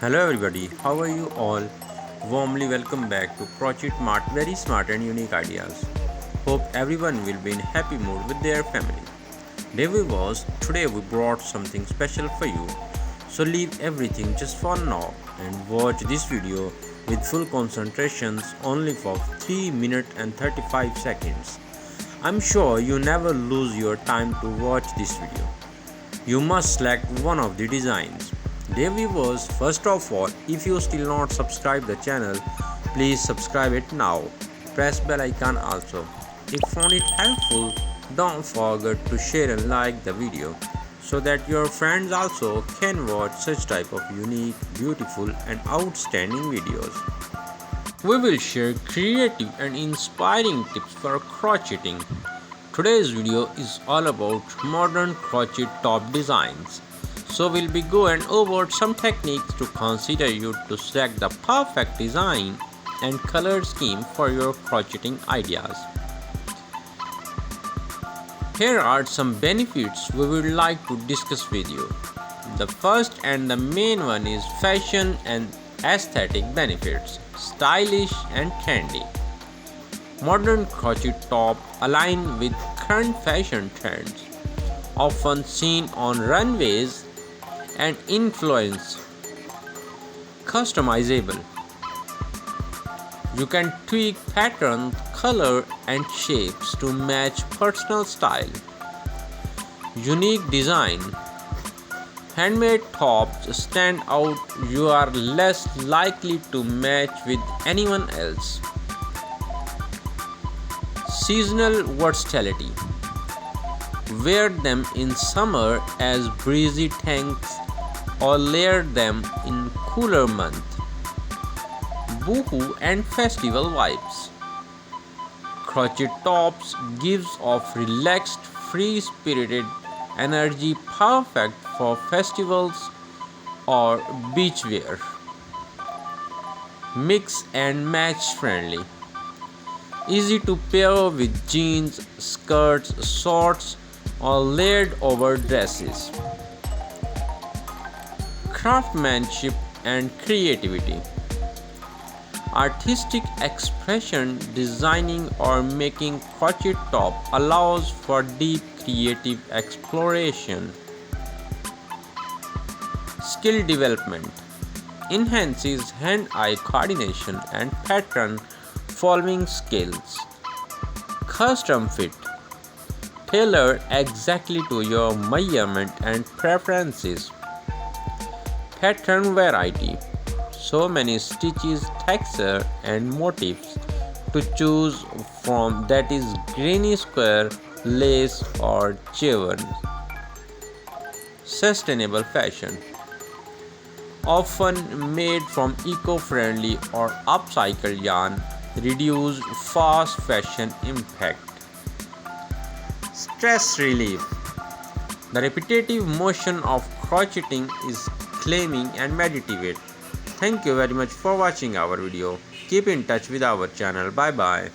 Hello everybody, how are you all? Warmly welcome back to Crochet Mart, very smart and unique ideas. Hope everyone will be in happy mood with their family. Today we brought something special for you. So leave everything just for now and watch this video with full concentrations only for 3 minutes and 35 seconds. I'm sure you never lose your time to watch this video. You must select one of the designs. Dear viewers, first of all, if you still not subscribe the channel, please subscribe it now. Press bell icon also. If found it helpful, don't forget to share and like the video so that your friends also can watch such type of unique, beautiful and outstanding videos. We will share creative and inspiring tips for crocheting. Today's video is all about modern crochet top designs. So we'll be going over some techniques to consider you to select the perfect design and color scheme for your crocheting ideas. Here are some benefits we would like to discuss with you. The first and the main one is fashion and aesthetic benefits, stylish and trendy. Modern crochet top align with current fashion trends, often seen on runways and influence. Customizable. You can tweak pattern, color and shapes to match personal style. Unique design. Handmade tops stand out. You are less likely to match with anyone else. Seasonal versatility. Wear them in summer as breezy tanks or layer them in cooler months. Boho and festival vibes. Crochet tops gives off relaxed, free-spirited energy, perfect for festivals or beach wear. Mix and match friendly. Easy to pair with jeans, skirts, shorts or layered over dresses. Craftsmanship and creativity. Artistic expression, designing or making crochet top allows for deep creative exploration. Skill development. Enhances hand-eye coordination and pattern following skills. Custom fit. Tailor exactly to your measurement and preferences. Pattern variety. So many stitches, texture and motifs to choose from, that is granny square, lace or chevron. Sustainable fashion. Often made from eco-friendly or upcycled yarn, reduce fast fashion impact. Stress relief. The repetitive motion of crocheting is calming and meditative. Thank you very much for watching our video. Keep in touch with our channel. Bye bye.